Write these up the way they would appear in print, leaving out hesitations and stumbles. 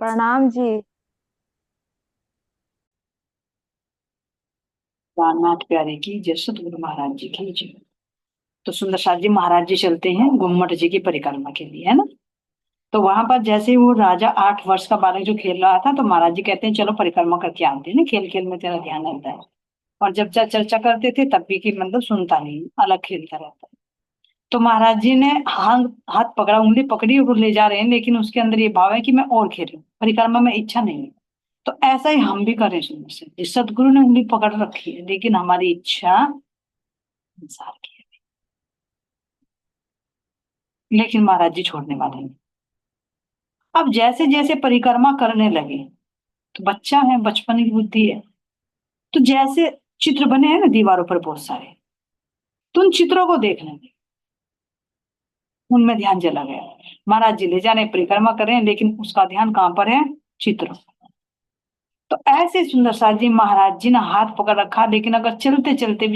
प्रणाम जी। रामनाथ प्यारे की जय, सतगुरु महाराज जी की जय। तो सुंदर साथ जी महाराज जी चलते हैं गुम्मट जी की परिक्रमा के लिए, है ना। तो वहां पर जैसे वो राजा 8 वर्ष का बालक जो खेल रहा था, तो महाराज जी कहते हैं चलो परिक्रमा करके आते हैं ना, खेल खेल में तेरा ध्यान रहता है। और जब चर्चा करते थे तब भी की मतलब सुनता नहीं, अलग खेलता रहता है। तो महाराज जी ने हाथ हाथ पकड़ा, उंगली पकड़ी और ले जा रहे हैं, लेकिन उसके अंदर ये भाव है कि मैं और खेलूं, परिक्रमा में इच्छा नहीं है। तो ऐसा ही हम भी करें सुंदर से, जिस सदगुरु ने उंगली पकड़ रखी है लेकिन हमारी इच्छा संसार की है, लेकिन महाराज जी छोड़ने वाले नहीं। अब जैसे जैसे परिक्रमा करने लगे, तो बच्चा है, बचपन की बुद्धि है। तो जैसे चित्र बने हैं ना दीवारों पर बहुत सारे, तो उन चित्रों को देखने लगे, उनमें ध्यान चला गया। महाराज जी ले जाने परिक्रमा कर रहे हैं, लेकिन उसका ध्यान कहाँ पर है? चित्र। तो ऐसे सुंदर साथ जी महाराज जी ने हाथ पकड़ रखा, लेकिन अगर चलते चलते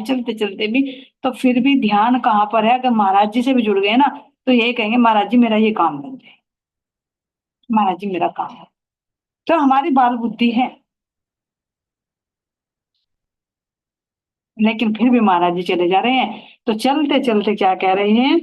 भी तो फिर भी ध्यान कहाँ पर है? अगर महाराज जी से भी जुड़ गए ना, तो यही कहेंगे महाराज जी मेरा ये काम बन जाए, महाराज जी मेरा काम है। तो हमारी बाल बुद्धि है, लेकिन फिर भी महाराज जी चले जा रहे हैं। तो चलते चलते क्या कह रहे हैं?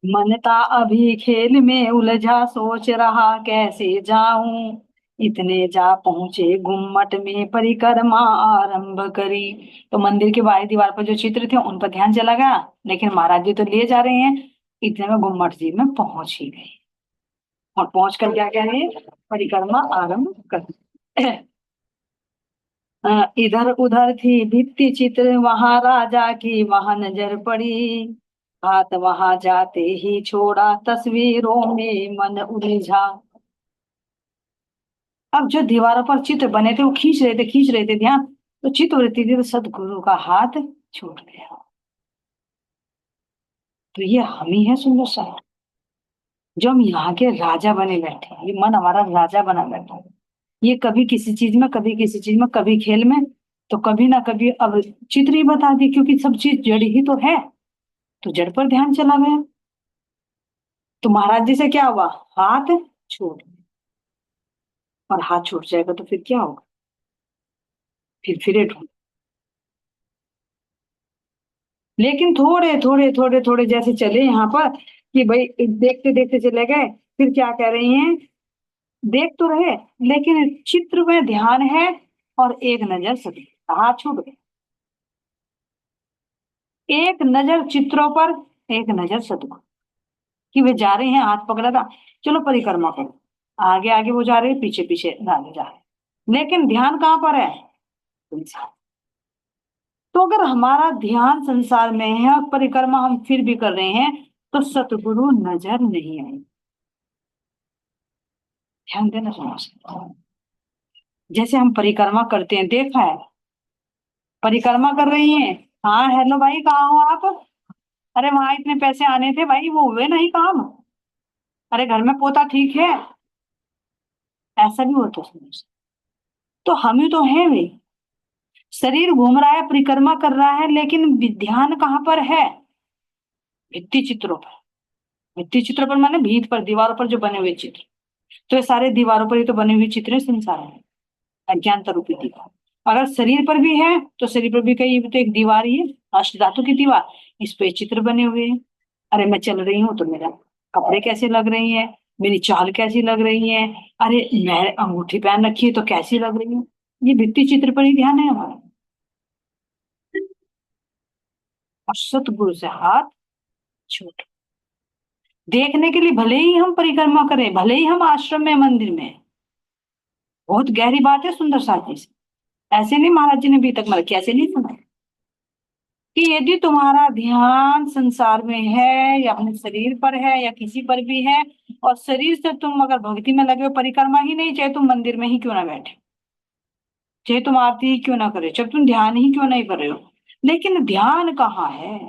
मन था अभी खेल में उलझा, सोच रहा कैसे जाऊं, इतने जा पहुंचे गुम्मट में परिक्रमा आरंभ करी। तो मंदिर के बाहरी दीवार पर जो चित्र थे उन पर ध्यान चला गया, लेकिन महाराज जी तो लिए जा रहे हैं। इतने में गुम्मट जी में पहुंच ही गए, और पहुंच कर क्या कह रहे हैं? परिक्रमा आरंभ कर। इधर उधर थी भित्ति चित्र, वहां राजा की वहां नजर पड़ी, हाथ वहां जाते ही छोड़ा, तस्वीरों में मन उलझा। अब जो दीवारों पर चित्र बने थे वो खींच रहे थे ध्यान, तो चित्त वृत्ति थी, तो सदगुरु का हाथ छूट गया। तो ये हम ही है सुंदर सा, जो हम यहाँ के राजा बने बैठे हैं। ये मन हमारा राजा बना बैठा है। ये कभी किसी चीज में, कभी किसी चीज में, कभी खेल में, तो कभी ना कभी अब चित्र ही बता दी, क्योंकि सब चीज जड़ ही तो है। तो जड़ पर ध्यान चला गया। तो महाराज जी से क्या हुआ? हाथ छूट गया। और हाथ छूट जाएगा तो फिर क्या होगा? फिर फिरे ढूंढ। लेकिन थोड़े थोड़े जैसे चले यहाँ पर, कि भाई देखते देखते चले गए, फिर क्या कह रही हैं? देख तो रहे, लेकिन चित्र में ध्यान है, और एक नजर सदी, हाथ छूट गए। एक नजर चित्रों पर, एक नजर सदगुरु, कि वे जा रहे हैं, हाथ पकड़ा था, चलो परिक्रमा करो। आगे आगे वो जा रहे हैं, पीछे पीछे आगे जा रहे हैं, लेकिन ध्यान कहाँ पर है? संसार। तो अगर हमारा ध्यान संसार में है और परिक्रमा हम फिर भी कर रहे हैं, तो सतगुरु नजर नहीं आए। ध्यान देना समझ। जैसे हम परिक्रमा करते हैं, देखा है, परिक्रमा कर रही हैं। हाँ हेलो भाई, कहाँ हो आप? अरे वहां इतने पैसे आने थे भाई, वो हुए नहीं काम? अरे घर में पोता ठीक है? ऐसा भी होता है। तो हम ही तो हैं भाई। शरीर घूम रहा है, परिक्रमा कर रहा है, लेकिन ध्यान कहाँ पर है? भित्ति चित्रों पर। भित्ति चित्रों पर माने भीत पर, दीवारों पर जो बने हुए चित्र। तो ये सारे दीवारों पर ही तो बने हुए चित्र हैं संसार में, अज्ञानता रूपी दीवार। अगर शरीर पर भी है, तो शरीर पर भी कई तो एक दीवार ही है, अष्ट धातु की दीवार। इस पे चित्र बने हुए हैं। अरे मैं चल रही हूँ तो मेरा कपड़े कैसे लग रही हैं, मेरी चाल कैसी लग रही है, अरे मैं अंगूठी पहन रखी है तो कैसी लग रही है। ये भित्ति चित्र पर ही ध्यान है हमारा। और सतगुरु से हाथ छूट। देखने के लिए भले ही हम परिक्रमा करें, भले ही हम आश्रम में, मंदिर में, बहुत गहरी बात है सुंदर साथी से। ऐसे नहीं महाराज जी ने अभी तक मतलब कैसे नहीं सुना, कि यदि तुम्हारा ध्यान संसार में है, या अपने शरीर पर है, या किसी पर भी है, और शरीर से तुम अगर भक्ति में लगे हो, परिक्रमा ही नहीं, चाहे तुम मंदिर में ही क्यों ना बैठे, चाहे तुम आरती ही क्यों ना करे, चाहे तुम ध्यान ही क्यों नहीं कर रहे हो, लेकिन ध्यान कहाँ है?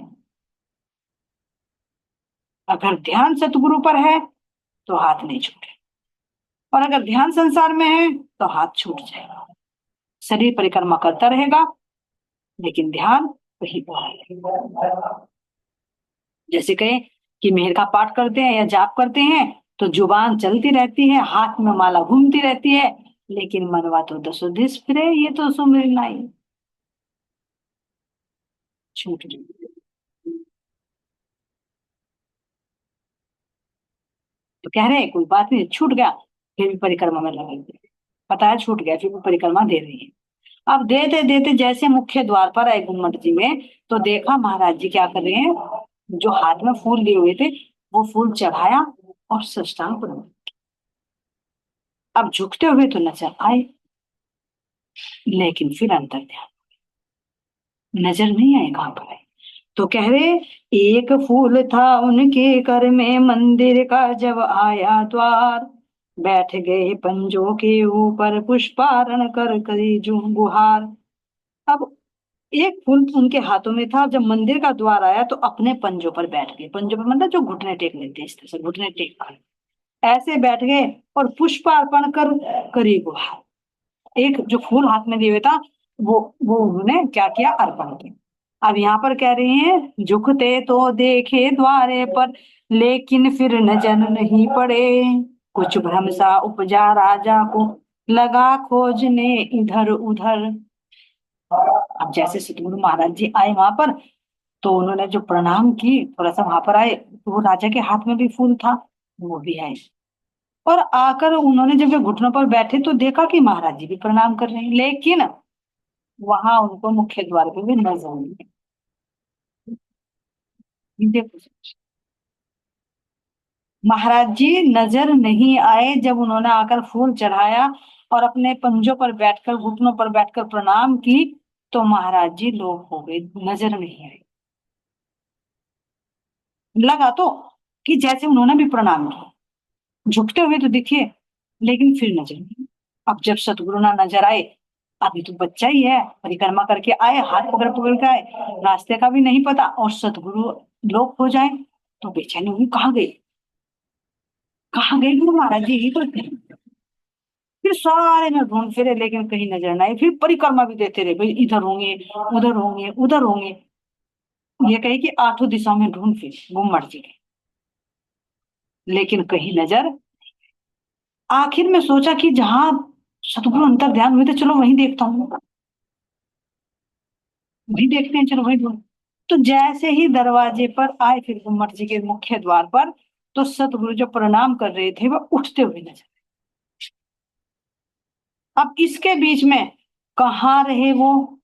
अगर ध्यान सतगुरु पर है तो हाथ नहीं छूटे, और अगर ध्यान संसार में है तो हाथ छूट जाएगा। शरीर परिक्रमा करता रहेगा, लेकिन ध्यान वही पर है। जैसे कहें कि मेहर का पाठ करते हैं या जाप करते हैं, तो जुबान चलती रहती है, हाथ में माला घूमती रहती है, लेकिन मनवा तो दसों दिस फिरे, ये तो सुमिर नाई। छूट गई। तो कह रहे हैं कोई बात नहीं, छूट गया, फिर भी परिक्रमा में लगे। पता है छूट गया, फिर भी परिक्रमा दे रही है। अब देते देते जैसे मुख्य द्वार पर आए गुम्मट जी में, तो देखा महाराज जी क्या कर रहे हैं, जो हाथ में फूल लिए हुए थे वो फूल चढ़ाया और साष्टांग प्रणाम। अब झुकते हुए तो नजर आए, लेकिन फिर अंतर ध्यान, नजर नहीं आए कहाँ पर आए। तो कह रहे, एक फूल था उनके कर में, मंदिर का जब आया द्वार, बैठ गए पंजों के ऊपर, पुष्पारण कर करी जूं गुहार। अब एक फूल उनके हाथों में था, जब मंदिर का द्वार आया तो अपने पंजों पर बैठ गए। पंजों पर मतलब जो घुटने टेक लेते हैं, इस तरह से घुटने टेक कर ऐसे बैठ गए और पुष्पार्पण कर करी गुहार। एक जो फूल हाथ में दिए हुए था, वो उन्होंने क्या किया, अर्पण किया। अब यहाँ पर कह रहे हैं, झुकते तो देखे द्वारे पर, लेकिन फिर नजर नहीं पड़े, कुछ भ्रम सा उपजा राजा को, लगा खोजने इधर उधर। अब जैसे सतगुरु महाराज जी आए वहां पर, तो उन्होंने जो प्रणाम की, थोड़ा सा वहां पर आए, तो वो राजा के हाथ में भी फूल था, वो भी आए। और आकर उन्होंने जब वे घुटनों पर बैठे तो देखा कि महाराज जी भी प्रणाम कर रहे हैं, लेकिन वहां उनको मुख्य द्वार पे भी नजर नहीं आई। देखो, महाराज जी नजर नहीं आए, जब उन्होंने आकर फूल चढ़ाया और अपने पंजों पर बैठकर, घुटनों पर बैठकर प्रणाम की, तो महाराज जी लोप हो गए, नजर नहीं आए। लगा तो कि जैसे उन्होंने भी प्रणाम किया, झुकते हुए तो दिखे, लेकिन फिर नजर नहीं। अब जब सतगुरु ना नजर आए, अभी तो बच्चा ही है, परिक्रमा करके आए, हाथ पकड़ पकड़ के आए, रास्ते का भी नहीं पता, और सतगुरु लोप हो जाए, तो बेचैनी हुई, कहाँ गए, कहाँ गए गुरु महाराज जी, तो फिर सारे में ढूंढ फिरे, लेकिन कहीं नजर ना आई। फिर परिक्रमा भी देते रहे, भाई इधर होंगे, उधर होंगे, उधर होंगे, ये कहे कि आठों दिशा में ढूंढ फिर गुम्मट जी के, लेकिन कहीं नजर। आखिर में सोचा कि जहां सतगुरु अंतर ध्यान हुए थे, चलो वहीं देखता हूँ, वहीं देखते हैं, चलो वहीं ढूंढ। तो जैसे ही दरवाजे पर आए, फिर गुम्मट जी के मुख्य द्वार पर, तो सतगुरु जो प्रणाम कर रहे थे वह उठते हुए नजर। अब इसके बीच में कहाँ रहे वो,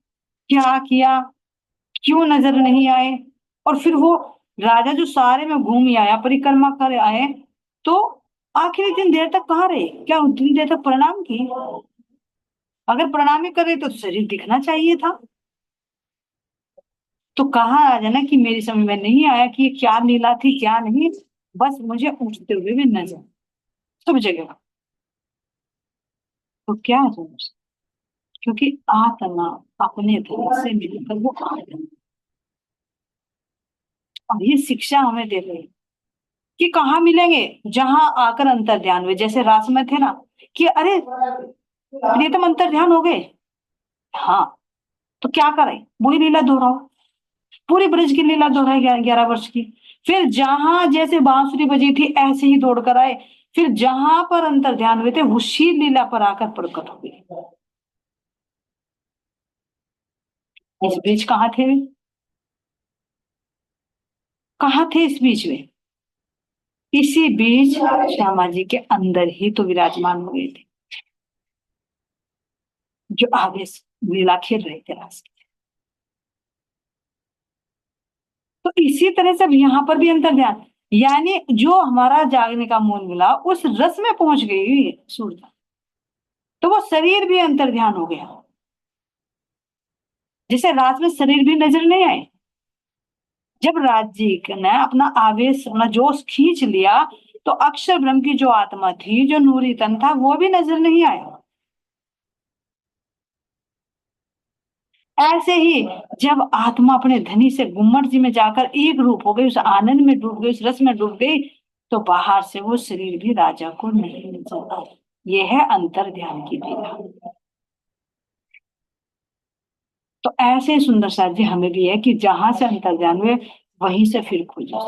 क्या किया, क्यों नजर नहीं आए, और फिर वो राजा जो सारे में घूम ही आया, परिक्रमा कर आए, तो आखिर इतनी देर तक कहाँ रहे, क्या उतनी देर तक प्रणाम की, अगर प्रणाम ही करे तो शरीर दिखना चाहिए था। तो कहा राजा ने कि मेरी समझ में नहीं आया कि ये क्या लीला थी क्या नहीं, बस मुझे उठते हुए भी नजर सब जगह। तो क्या है, क्योंकि आत्मा अपने धर्म से मिलकर वो आत्मा, और ये शिक्षा हमें दे रही है कि कहाँ मिलेंगे, जहां आकर अंतर ध्यान हुए, जैसे रास में थे ना, कि अरे प्रियतम अंतर ध्यान हो गए, हाँ, तो क्या करें, वही लीला दोहराओ, पूरी ब्रज की लीला दोहराई 11 वर्ष की। फिर जहां जैसे बांसुरी बजी थी ऐसे ही दौड़ कर आए, फिर जहां पर अंतर ध्यान हुए थे उसी लीला पर आकर प्रकट हो गए। इस बीच कहाँ थे वे? कहाँ थे इस बीच में? इसी बीच श्यामा जी के अंदर ही तो विराजमान हुए थे, जो आगे लीला खेल रहे थे रास की। तो इसी तरह से अब यहाँ पर भी अंतर ध्यान, यानी जो हमारा जागने का मूल मिला उस रस में पहुंच गई हुई है सूरज, तो वो शरीर भी अंतर ध्यान हो गया। जैसे रात में शरीर भी नजर नहीं आए, जब राज जी ने अपना आवेश, अपना जोश खींच लिया, तो अक्षर ब्रह्म की जो आत्मा थी, जो नूरी तन था, वो भी नजर नहीं आया। ऐसे ही जब आत्मा अपने धनी से गुम्मट जी में जाकर एक रूप हो गई, उस आनंद में डूब गई, उस रस में डूब गई, तो बाहर से वो शरीर भी राजा को नहीं नजर आया। ये है अंतर ध्यान की लीला। तो ऐसे सुंदर साथ जी हमें भी है कि जहां से अंतर ध्यान हुए, वहीं से फिर खोजो,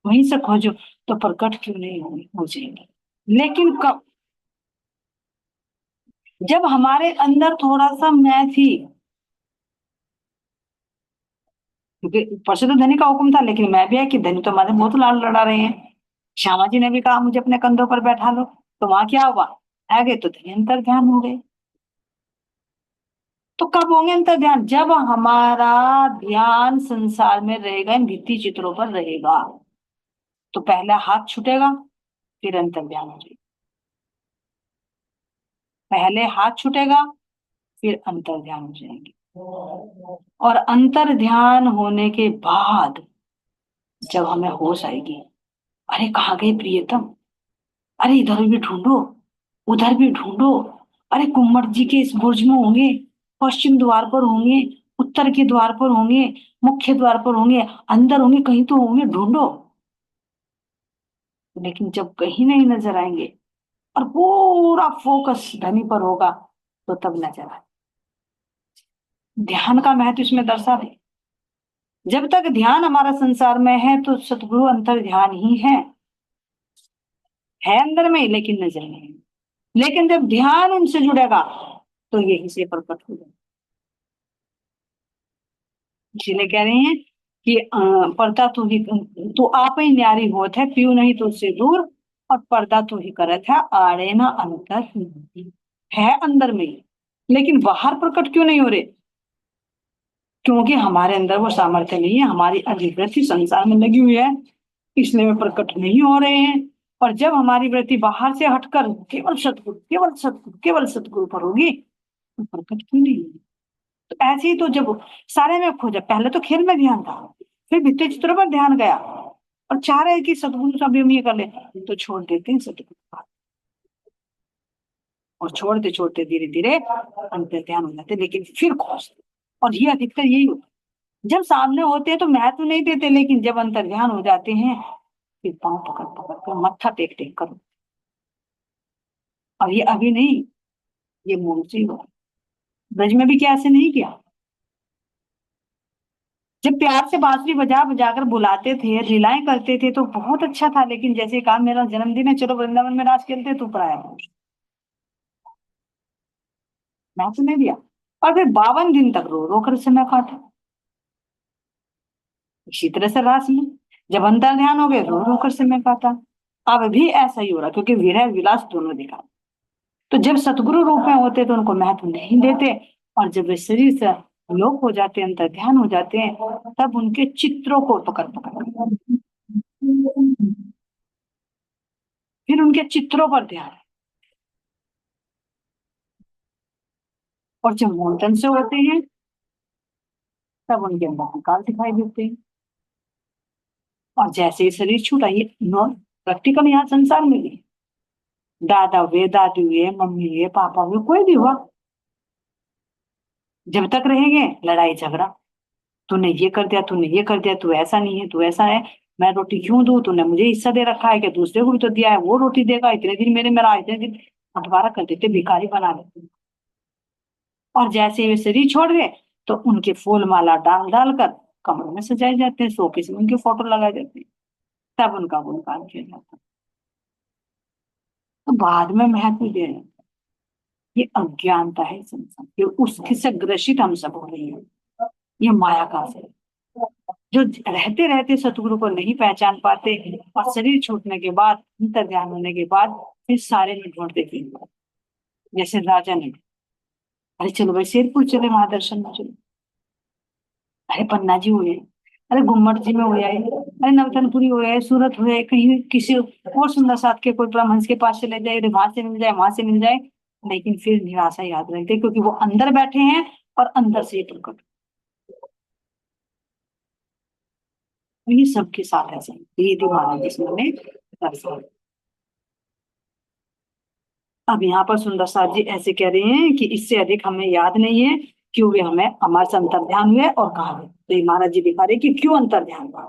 वहीं से खोजो। तो प्रकट क्यों नहीं होंगे, हो जाएंगे। लेकिन कब, जब हमारे अंदर थोड़ा सा मैं थी, क्योंकि ऊपर से तो धनी का हुक्म था, लेकिन मैं भी है कि धनी तो हमारे बहुत लाड़ लड़ा रहे हैं। श्यामा जी ने भी कहा मुझे अपने कंधों पर बैठा लो, तो वहां क्या हुआ, आगे तो धनी अंतर ध्यान हो गए। तो कब होंगे अंतर ध्यान, जब हमारा ध्यान संसार में रहेगा, इन भित्ति चित्रों पर रहेगा। तो पहला हाथ छूटेगा, फिर अंतर ध्यान हो जाएगा। पहले हाथ छूटेगा, फिर अंतर ध्यान हो जाएंगे। और अंतर ध्यान होने के बाद जब हमें होश आएगी, अरे कहाँ गए प्रियतम, अरे इधर भी ढूंढो, उधर भी ढूंढो, अरे कुम्मट जी के इस बुर्ज में होंगे, पश्चिम द्वार पर होंगे, उत्तर के द्वार पर होंगे, मुख्य द्वार पर होंगे, अंदर होंगे, कहीं तो होंगे, ढूंढो। लेकिन जब कहीं नहीं नजर आएंगे और पूरा फोकस धनी पर होगा, तो तब नजर आए। ध्यान का महत्व इसमें दर्शा दे। जब तक ध्यान हमारा संसार में है तो सतगुरु अंतर ध्यान ही है अंदर में, लेकिन नजर नहीं है। लेकिन जब ध्यान उनसे जुड़ेगा तो यही से प्रकट हो जाए। इसीलिए कह रहे हैं कि पर्दा तू ही, तू आप ही न्यारी होत है, पीऊ नहीं तो उससे दूर, और पर्दा तू ही करत है, आड़े ना अंतर ही। है अंदर में ही, लेकिन बाहर प्रकट क्यों नहीं हो रहे, क्योंकि हमारे अंदर वो सामर्थ्य नहीं है, हमारी अधिवृत्ति संसार में लगी हुई है, इसलिए वे प्रकट नहीं हो रहे हैं। और जब हमारी वृत्ति बाहर से हटकर केवल सतगुरु, केवल सतगुरु, केवल सतगुरु पर होगी, तो प्रकट क्यों नहीं होगी। तो ऐसे ही तो जब सारे में खो जाए, पहले तो खेल में ध्यान था, फिर भित्ति चित्रों पर ध्यान गया, और चाह रहे कि सतगुरु से अभी हम ये कर ले, तो छोड़ देते हैं सतगुरु का। और छोड़ते छोड़ते धीरे धीरे अंतर ध्यान हो जाते, लेकिन फिर खोजते। और ये अधिकतर यही होता है, जब सामने होते हैं तो महत्व नहीं देते, लेकिन जब अंतर ध्यान हो जाते हैं, फिर पांव पकड़ पकड़ कर, मत्था टेक टेक करो। और ये अभी नहीं, ये मूल से ही हुआ। ब्रज में भी क्या ऐसे नहीं किया, जब प्यार से बांसुरी बजा बजा कर बुलाते थे, लीलाएं करते थे, तो बहुत अच्छा था। लेकिन जैसे कहा मेरा जन्मदिन है, चलो वृंदावन में रास खेलते, तू पराया पुरुष, मैं तो नहीं दिया। और फिर 52 दिन तक रो रो कर समय काटा। इसी तरह से रास में जब अंतर ध्यान हो गए, रो रो कर समय काटा। अब भी ऐसा ही हो रहा, क्योंकि विरह विलास दोनों दिखा। तो जब सतगुरु रूप में होते तो उनको महत्व नहीं देते, और जब वे शरीर से लोप हो जाते हैं, अंतर ध्यान हो जाते हैं, तब उनके चित्रों को पकड़ पकड़ कर, फिर उनके चित्रों पर ध्यान। और जब मोहन से होते हैं, तब उनके अंदर विकार दिखाई देते हैं। और जैसे ही शरीर छूटा, ये नॉन प्रैक्टिकल यहाँ संसार में भी, दादा हुए, दादी हुए, मम्मी हुए, पापा हुए, कोई भी हुआ, जब तक रहेंगे लड़ाई झगड़ा, तूने ये कर दिया, तूने ये कर दिया, तू ऐसा नहीं है, तू ऐसा है, मैं रोटी क्यों दूं, तूने मुझे हिस्सा दे रखा है, कि दूसरे को भी तो दिया है, वो रोटी देगा, इतने दिन मेरे में रहा, इतने दिन, बंटवारा कर देते, भिखारी बना देते। और जैसे वे शरीर छोड़ गए, तो उनके फूल माला डाल डाल कर कमरों में सजाए जाते हैं, शोकेस में उनके फोटो लगाए जाते हैं, तब उनका गुणगान किया जाता है। तो बाद में महत्व दे रहे हैं, ये अज्ञानता है संसार, ये उसके से ग्रसित हम सब हो रहे हैं, ये माया का असर है। जो रहते रहते सतगुरु को नहीं पहचान पाते, और शरीर छूटने के बाद, अंतर ध्यान होने के बाद, फिर सारे में ढूंढते फिर, जैसे राजा ने, अरे चलो भाई शेरपुर चले, वहां दर्शन में चलो, अरे पन्ना जी हुए, अरे गुम्मट जी में हुए, अरे नवतनपुरी हुए, सूरत हुए, कहीं किसी और सुंदर साथ के कोई परमहंस के पास चले जाए, वहां से मिल जाए, वहां से मिल जाए, लेकिन फिर निराशा याद रखते, क्योंकि वो अंदर बैठे हैं, और अंदर से ये प्रकट। तो ये सबके साथ ऐसा है, ये महाराज जिसने दर्शाया। अब यहाँ पर सुंदर साथ जी ऐसे कह रहे हैं कि इससे अधिक हमें याद नहीं है, क्यों वे हमें हमारे से अंतर ध्यान हुए और कहाँ हुए। तो ये महाराज जी दिखा रहे कि क्यों अंतर ध्यान हुआ,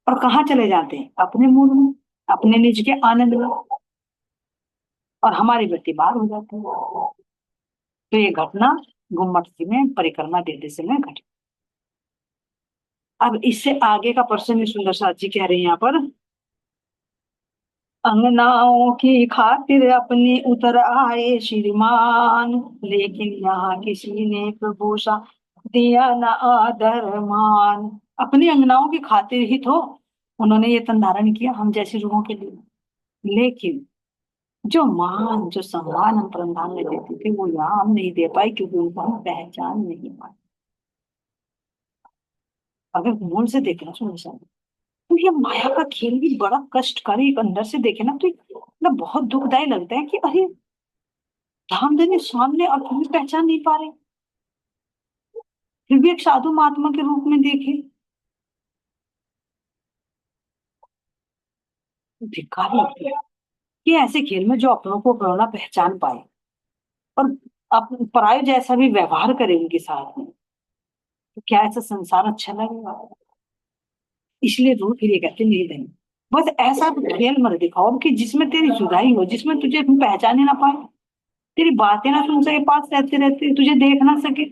और कहाँ चले जाते हैं, अपने मूल में, अपने निज के आनंद में, और हमारी वृत्ति बाहर हो जाती है। तो ये घटना गुम्मट जी में परिक्रमा देते समय घटी। अब इससे आगे का प्रश्न सुंदर साथ जी कह रहे हैं यहाँ पर अंगनाओं की खातिर अपनी उतर आए श्रीमान, लेकिन यहाँ किसी ने प्रभु सा दिया न आदर मान। अपनी अंगनाओं की खातिर ही तो उन्होंने ये तन धारण किया हम जैसे लोगों के लिए, लेकिन जो मान जो सम्मान हम प्रधान में देते थे वो यहाँ हम नहीं दे पाए, क्योंकि उनको हम पहचान नहीं पाए। अगर मूल से देखे ना सुन, तो ये माया का खेल भी बड़ा कष्टकारी, एक अंदर से देखे ना तो मतलब बहुत दुखदाई लगता है कि अरे धामधनी सामने और फिर भी पहचान नहीं पा रहे, फिर भी एक साधु महात्मा के रूप में देखे। धिक्कार लगती है कि ऐसे खेल में जो अपनों को अपना पहचान पाए और पराये जैसा भी व्यवहार करे उनके साथ में, तो क्या ऐसा संसार अच्छा लगेगा? इसलिए रूह फिर ये कहते नहीं देंगे, बस ऐसा खेल मत दिखाओ कि जिसमें तेरी जुदाई हो, जिसमें तुझे पहचान ही ना पाए, तेरी बातें ना सुन सके, पास रहते रहते तुझे देख ना सके।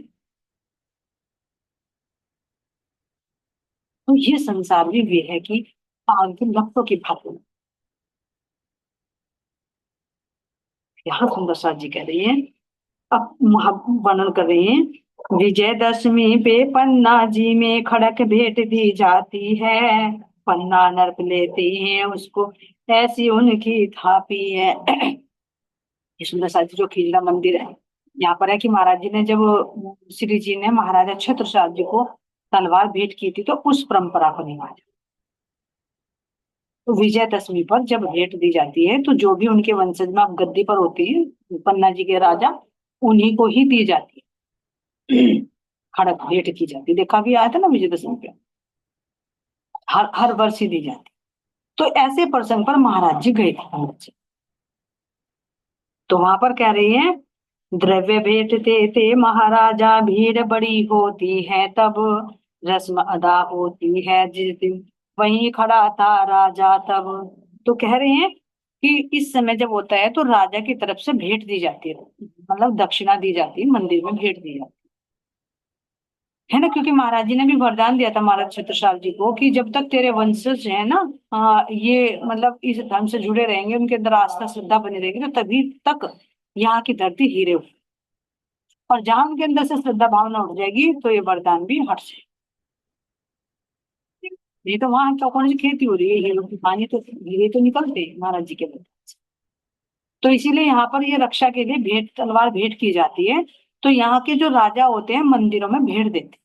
तो ये संसार भी वे है कि आग के लपटों की भांति। यहाँ सुंदर सा जी कह रही है, अब वर्णन कर रही हैं, विजयदशमी पे पन्ना जी में खड़क भेंट दी जाती है, पन्ना नर्प लेते हैं उसको, ऐसी उनकी थापी है। ये सुंदर सा जी जो खिजड़ा मंदिर है, यहाँ पर है कि महाराज जी ने जब श्री जी ने महाराजा छत्रसाल जी को तलवार भेंट की थी, तो उस परंपरा को निभाया। तो विजयदशमी पर जब भेंट दी जाती है, तो जो भी उनके वंशज में अब गद्दी पर होती है पन्ना जी के राजा, उन्हीं को ही दी जाती है, खड़क भेंट की जाती है। देखा भी आया था ना विजयदशमी पे, हर हर वर्ष ही दी जाती। तो ऐसे प्रसंग पर महाराज जी गए थे पंडित जी। तो वहां पर कह रही है, द्रव्य भेंट देते महाराजा, भीड़ बड़ी होती है तब, रस्म अदा होती है जिस दिन, वहीं खड़ा था राजा तब। तो कह रहे हैं कि इस समय जब होता है तो राजा की तरफ से भेंट दी जाती है, मतलब दक्षिणा दी जाती है, मंदिर में भेंट दी जाती है ना, क्योंकि महाराज जी ने भी वरदान दिया था महाराज छत्रसाल जी को कि जब तक तेरे वंशज है ना, ये मतलब इस धर्म से जुड़े रहेंगे, उनके अंदर आस्था श्रद्धा बनी रहेगी, तो तभी तक यहाँ की धरती हीरे उठेगी। और जहां उनके अंदर से श्रद्धा भावना उठ जाएगी तो ये वरदान भी हट जाएगी। ये तो वहां क्या कौन सी खेती हो रही है, हीरो की पानी तो हीरे तो निकलते हैं महाराज जी के वरदान से। तो इसीलिए यहाँ पर ये रक्षा के लिए भेंट तलवार भेंट की जाती है। तो यहाँ के जो राजा होते हैं मंदिरों में भेंट देते हैं।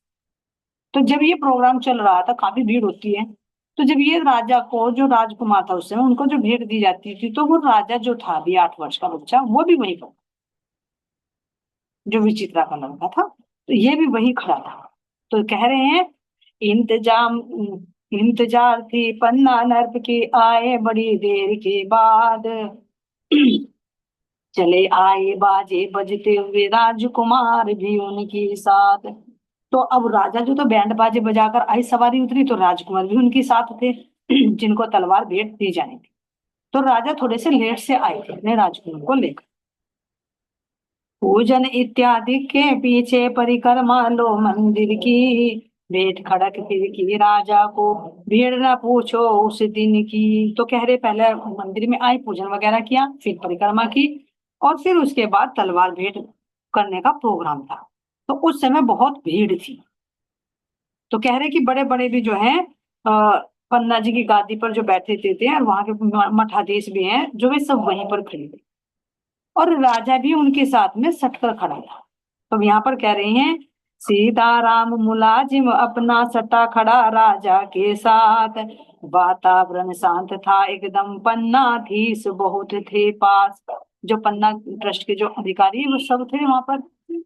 तो जब ये प्रोग्राम चल रहा था, काफी भीड़ होती है, तो जब ये राजा को जो राजकुमार था उस समय, उनको जो भेंट दी जाती थी, तो वो राजा जो था अभी 8 वर्ष का बच्चा, वो भी वहीं पर, जो विचित्रा का लड़का था, तो ये भी वहीं खड़ा था। तो कह रहे हैं, इंतजाम इंतजार थी पन्ना नर्प के आए बड़ी देर के बाद, चले आए बाजे बजते हुए राजकुमार भी उनके साथ। तो अब राजा जो तो बैंड बाजे बजाकर आई सवारी उतरी, तो राजकुमार भी उनके साथ थे, जिनको तलवार भेंट दी जानी थी। तो राजा थोड़े से लेट से आए थे अपने राजकुमार को लेकर। पूजन इत्यादि के पीछे परिक्रमा लो मंदिर की, भेंट खड़क फिर की राजा को, भीड़ न पूछो उस दिन की। तो कह रहे पहले मंदिर में आए, पूजन वगैरह किया, फिर परिक्रमा की, और फिर उसके बाद तलवार भेंट करने का प्रोग्राम था। तो उस समय बहुत भीड़ थी। तो कह रहे कि बड़े बड़े भी जो हैं, पन्ना जी की गादी पर जो बैठे थे और वहां के मठाधीश भी हैं, जो वे सब वहीं पर खड़े थे, और राजा भी उनके साथ में सटकर खड़ा था। तो यहाँ पर कह रहे हैं, सीताराम मुलाजिम अपना सटा खड़ा राजा के साथ, वातावरण शांत था एकदम, पन्ना धीश बहुत थे पास। जो पन्ना ट्रस्ट के जो अधिकारी वो सब थे वहां पर,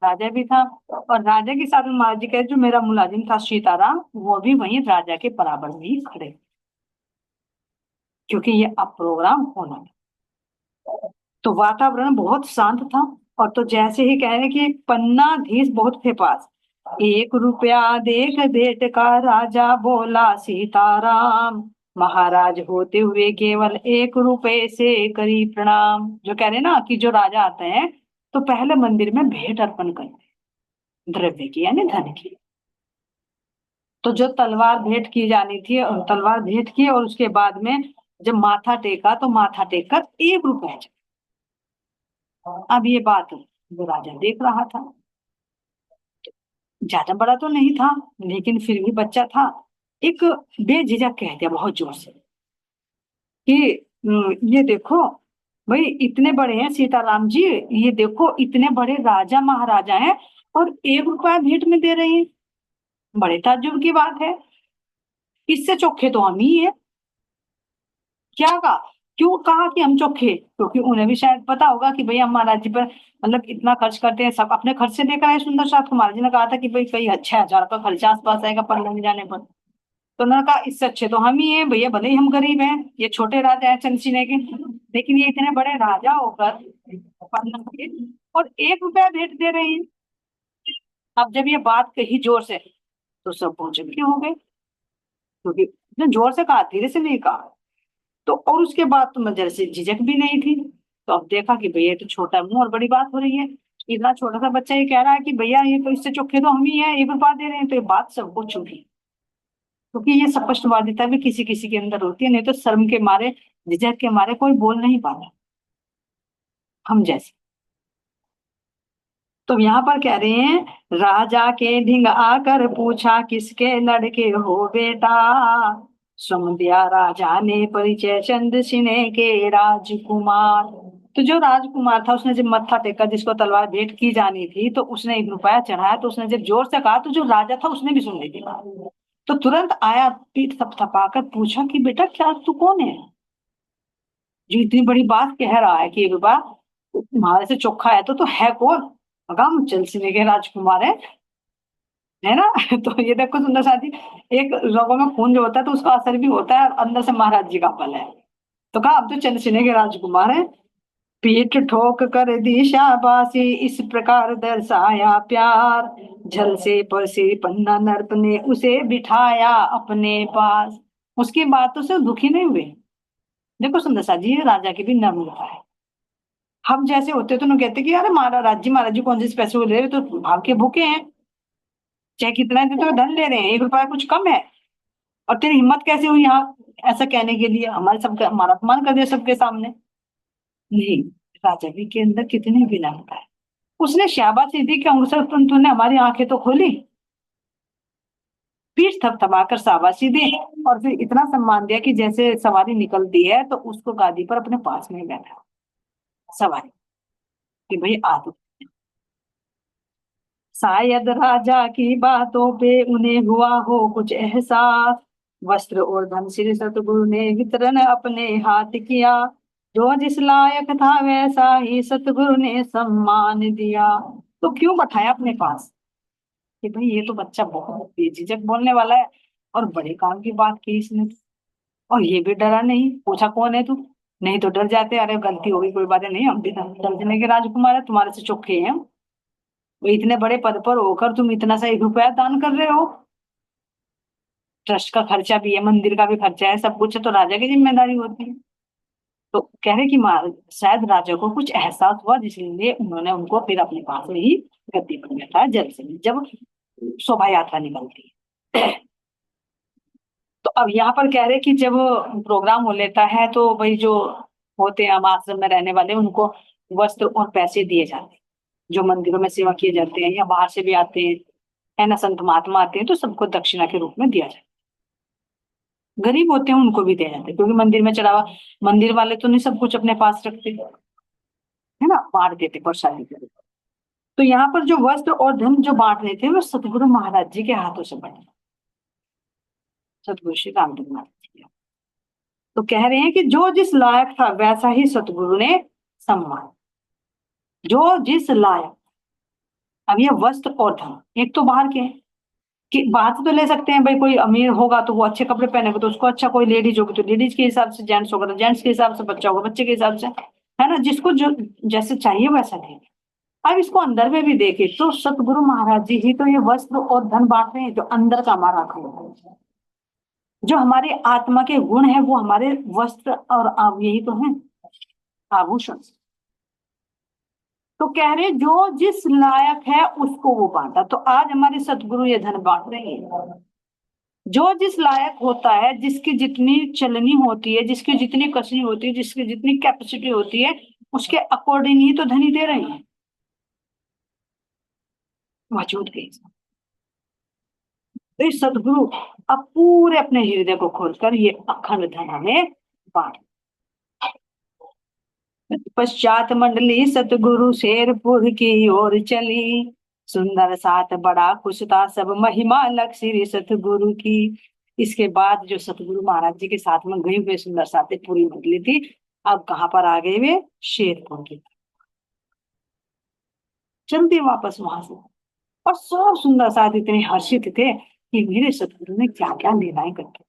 राजा भी था, और राजा के साथ में महाराज जी कहे जो मेरा मुलाजिम था सीताराम, वो भी वहीं राजा के बराबर में ही खड़े, क्योंकि ये अब प्रोग्राम होना है। तो वातावरण बहुत शांत था। और तो जैसे ही कह रहे कि पन्नाधीश बहुत थे पास, 1 रुपया देख भेंट का राजा बोला सीताराम, महाराज होते हुए केवल 1 रुपए से करी प्रणाम। जो कह रहे ना कि जो राजा आते हैं तो पहले मंदिर में भेंट अर्पण करते हैं, द्रव्य की यानी धन की। तो जो तलवार भेंट की जानी थी, और तलवार भेंट की, और उसके बाद में जब माथा टेका तो माथा टेक कर 1 रुपया। अब ये बात वो राजा देख रहा था, ज्यादा बड़ा तो नहीं था लेकिन फिर भी बच्चा था। एक बेझिझक कह दिया बहुत जोर से कि ये देखो भाई, इतने बड़े हैं सीताराम जी, ये देखो इतने बड़े राजा महाराजा हैं और 1 रुपया भेंट में दे रहे हैं। बड़े ताज्जुब की बात है, इससे चोखे तो हम ही हैं। क्या कहा? क्यों कहा कि हम चोखे? क्योंकि उन्हें भी शायद पता होगा कि भाई हम महाराज जी पर मतलब इतना खर्च करते हैं, सब अपने खर्च से लेकर आए सुंदर साथ को। महाराज जी ने कहा था कि भाई कई 6,000 का खर्चा आसपास आएगा पर लग जाने पर। तो उन्होंने कहा इससे अच्छे तो हम ही हैं भैया, भले ही हम गरीब हैं, ये छोटे राजा हैं चंद के, लेकिन ये इतने बड़े राजा होकर पन्ना के और 1 रुपया भेंट दे रहे हैं। अब जब ये बात कही जोर से तो सब भौचक्के हो गए, क्योंकि इतने जोर से कहा, धीरे से नहीं कहा। तो और उसके बाद तो मैं जैसे झिझक भी नहीं थी। तो अब देखा कि भैया ये तो छोटा मुंह और बड़ी बात हो रही है। इतना छोटा सा बच्चा ये कह रहा है कि भैया ये तो इससे चोखे तो हम ही हैं, 1 रुपया दे रहे हैं, तो ये बात सबको चुभी। क्योंकि ये स्पष्टवादिता भी किसी किसी के अंदर होती है, नहीं तो शर्म के मारे, झिझक के मारे कोई बोल नहीं पाता हम जैसे। तो यहाँ पर कह रहे हैं, राजा के ढिंग आकर पूछा किसके लड़के हो बेटा। सुन दिया राजा ने परिचय चंद सिने के राजकुमार। तो जो राजकुमार था उसने जब मत्था टेका, जिसको तलवार भेंट की जानी थी, तो उसने 1 रुपया चढ़ाया। तो उसने जब जोर से कहा तो जो राजा था उसने भी सुन ली थी बात। तो तुरंत आया, पीठ थपथपाकर पूछा कि बेटा क्या तू कौन है जो इतनी बड़ी बात कह रहा है कि 1 रुपया तुम्हारे से चोखा है? तो है कौन? अगम चल सिने के राजकुमार है ना। तो ये देखो सुंदर साथी, एक लोगों में खून जो होता है तो उसका असर भी होता है, और अंदर से महाराज जी का बल है। तो कहा अब तो चंद सिने के राजकुमार है। पीठ ठोक कर दी शाबाशी, इस प्रकार दर्शाया प्यार। झल से पर से पन्ना नर्प ने उसे बिठाया अपने पास। उसकी बातों से वो दुखी नहीं हुए। देखो सुंदर सा जी, ये राजा की भी नम्रता है। हम जैसे होते तो ना कहते कि अरे महाराज जी कौन से पैसे को ले रहे, तो भाग के भूखे हैं, चाहे कितना दे तो धन ले रहे हैं, 1 रुपया कुछ कम है। और तेरी हिम्मत कैसे हुई यहाँ ऐसा कहने के लिए, हमारे सबका हमारा अपमान कर दिया सबके सामने। नहीं, राजा जी के अंदर कितनी विनम्रता है। उसने शाबाशी दी कि अंकुशर तूने हमारी आंखें तो खोली। पीठ थपथपाकर शाबाशी दी और फिर इतना सम्मान दिया कि जैसे सवारी निकलती है तो उसको गादी पर अपने पास में बैठा सवारी, कि भाई आ तू। शायद राजा की बातों पे उन्हें हुआ हो कुछ एहसास। वस्त्र और धन श्री सतगुरु ने वितरण अपने हाथ किया। जो जिस लायक था वैसा ही सतगुरु ने सम्मान दिया। तो क्यों बैठाया अपने पास कि भाई ये तो बच्चा बहुत बेझिझक बोलने वाला है, और बड़े काम की बात की इसने। और ये भी डरा नहीं, पूछा कौन है तू? नहीं तो डर जाते, अरे गलती हो गई कोई बात नहीं, हम भी दर्जने के राजकुमार है, तुम्हारे से चोखे हैं। वो इतने बड़े पद पर होकर तुम इतना सा 1 रुपया दान कर रहे हो। ट्रस्ट का खर्चा भी है, मंदिर का भी खर्चा है, सब कुछ है, तो राजा की जिम्मेदारी होती है। तो कह रहे कि शायद राजा को कुछ एहसास हुआ, जिसलिए उन्होंने उनको फिर अपने पास में ही गद्दी पर बैठाया, जल से जब शोभा यात्रा निकलती है। तो अब यहाँ पर कह रहे कि जब प्रोग्राम हो लेता है तो भाई जो होते हैं हम आश्रम में रहने वाले, उनको वस्त्र और पैसे दिए जाते हैं। जो मंदिरों में सेवा किए जाते हैं या बाहर से भी आते हैं, है ना, संत महात्मा आते हैं, तो सबको दक्षिणा के रूप में दिया जाता है। गरीब होते हैं उनको भी दिया जाता है, क्योंकि मंदिर में चढ़ावा, मंदिर वाले तो नहीं सब कुछ अपने पास रखते, है ना, बांट देते प्रसादी के रूप में। तो यहाँ पर जो वस्त्र और धन जो बांटने थे वो सतगुरु महाराज जी के हाथों से बने, सतगुरु श्री रामदेव महाराज जी। तो कह रहे हैं कि जो जिस लायक था वैसा ही सतगुरु ने सम्मान। जो जिस लायक, अब ये वस्त्र और धन एक तो बाहर के हैं, कि बाहर से तो ले सकते हैं भाई, कोई अमीर होगा तो वो अच्छे कपड़े पहनेगा तो उसको अच्छा, कोई लेडीज होगी तो लेडीज के हिसाब से, जेंट्स होगा तो जेंट्स के हिसाब से, बच्चा होगा बच्चे के हिसाब से, है ना, जिसको जो जैसे चाहिए वैसा देंगे। अब इसको अंदर में भी देखे तो सतगुरु महाराज जी ही तो ये वस्त्र और धन बांट रहे हैं, जो अंदर का हमारा खून है, जो हमारे आत्मा के गुण है, वो हमारे वस्त्र और यही तो है आभूषण। तो कह रहे जो जिस लायक है उसको वो बांटा। तो आज हमारे सतगुरु ये धन बांट रहे हैं, जो जिस लायक होता है, जिसकी जितनी चलनी होती है, जिसकी जितनी कसनी होती है, जिसकी जितनी कैपेसिटी होती है, उसके अकॉर्डिंग ही तो धनी दे रहे हैं वजूद के हिसाब। तो इस सदगुरु अब पूरे अपने हृदय को खोलकर ये अखंड धन हमें बांट। पश्चात मंडली सतगुरु शेरपुर की ओर चली, सुंदर साथ बड़ा खुश था सब, महिमा लग श्री सतगुरु की। इसके बाद जो सतगुरु महाराज जी के साथ में गई हुए सुंदर साथी पूरी मंडली थी, अब कहाँ पर आ गए वे? शेरपुर की। चलते वापस वहां से, और सब सुंदर साथ इतने हर्षित थे कि मेरे सतगुरु ने क्या क्या लीलाएं करके,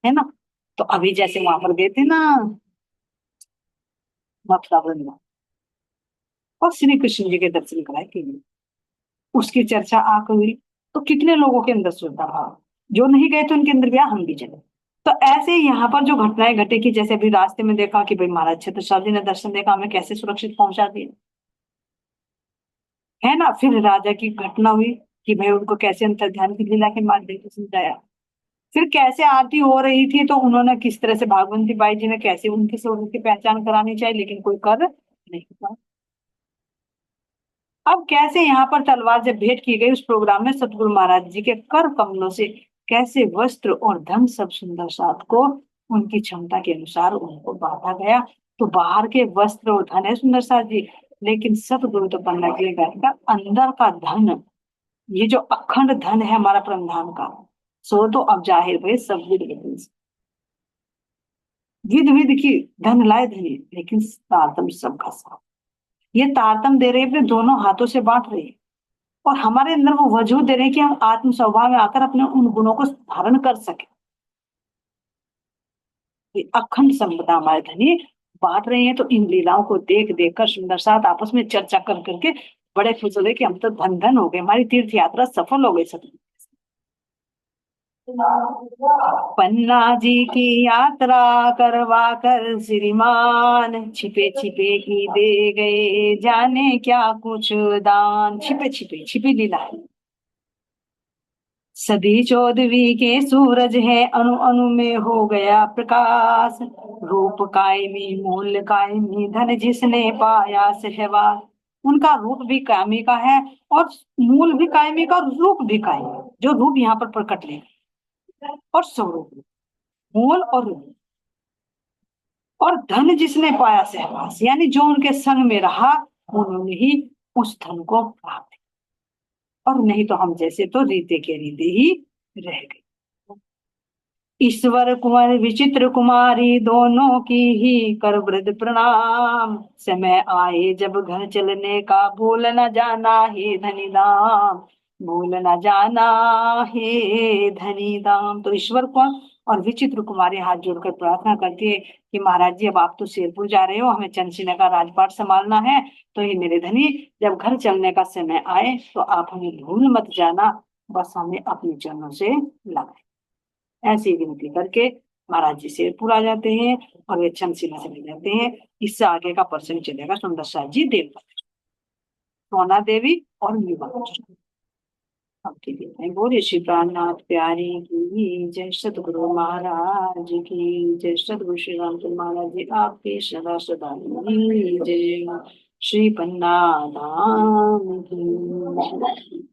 है ना। तो अभी जैसे वहां पर गए थे ना मथुरा वृंदावन, और श्री कृष्ण जी के दर्शन कराए के लिए उसकी चर्चा आकर हुई, तो कितने लोगों के अंदर श्रद्धा भाव, जो नहीं गए थे उनके अंदर भी हम भी चले। तो ऐसे यहाँ पर जो घटनाएं घटे कि जैसे अभी रास्ते में देखा कि भाई महाराज छत्रसाल जी ने दर्शन देखा, हमें कैसे सुरक्षित पहुंचा दिए, है ना। फिर राजा की घटना हुई कि भाई उनको कैसे अंतर ध्यान की लीला के माध्यम से समझाया। फिर कैसे आरती हो रही थी तो उन्होंने किस तरह से भागवंती बाई जी ने कैसे उनकी से उनकी पहचान करानी चाहिए, लेकिन कोई कर नहीं पाया। अब कैसे यहाँ पर तलवार जब भेंट की गई उस प्रोग्राम में, सतगुरु महाराज जी के कर कमलों से कैसे वस्त्र और धन सब सुंदर साथ को उनकी क्षमता के अनुसार उनको बांटा गया। तो बाहर के वस्त्र और धन है सुंदर साथ जी, लेकिन सतगुरु तो बनना चाहिए का अंदर का धन, ये जो अखंड धन है हमारा परमधाम का, सो तो अब जाहिर हुए सब विध विध की धन लाए धनी, लेकिन तारतम सबका साथ। ये तारतम दे रहे हैं, अपने दोनों हाथों से बांट रहे हैं, और हमारे अंदर वो वजूद दे रहे हैं कि हम आत्म स्वभाव में आकर अपने उन गुणों को धारण कर सके। ये अखंड संपदा हमारे धनी बांट रहे हैं। तो इन लीलाओं को देख देख कर सुंदर साथ आपस में चर्चा कर करके बड़े खुश हो गए कि हम तो धन धन हो गए, हमारी तीर्थ यात्रा सफल हो गई सब। पन्ना जी की यात्रा करवा कर श्रीमान, छिपे छिपे ही दे गए जाने क्या कुछ दान। छिपे छिपे, छिपी लीला है। सदी चौदहवीं के सूरज है, अणु अणु में हो गया प्रकाश, रूप कायमी मूल्य कायमी धन जिसने पाया सहवास। उनका रूप भी कायमी का है, और मूल भी कायमी का, और रूप भी कायमी, जो रूप यहाँ पर प्रकट ले, और स्वरूप, मूल और रूप। और धन जिसने पाया सहवास, यानी जो उनके संग में रहा उन्होंने ही उस धन को प्राप्त किया। और नहीं तो हम जैसे तो रीते के रीते ही रह गए। ईश्वर कुंवर विचित्र कुमारी दोनों की ही कर वृद प्रणाम, समय आए जब घर चलने का भूल न जाना हे धनी दाम, भूल न जाना हे धनी दाम। तो ईश्वर कुंवर और विचित्र कुमारी हाथ जोड़कर प्रार्थना करती है कि महाराज जी अब आप तो शेरपुर जा रहे हो, हमें चंद्रसेना का राजपाट संभालना है, तो ये मेरे धनी जब घर चलने का समय आए तो आप हमें भूल मत जाना, बस हमें अपने चरणों से लगा। ऐसी विनती करके महाराज जी शेरपुर आ जाते हैं, और वे चंद्रशिला चले जाते हैं। इससे आगे का प्रसंग चलेगा सुंदर साथ जी देवता, सोना देवी और विवाह। आपके लिए बोले श्री प्राणनाथ प्यारी की जय, सतगुरु महाराज की जय, सतगुरु श्री रामचंद्र महाराज जी आपके सदा सदा की जय, श्री पन्ना धाम की।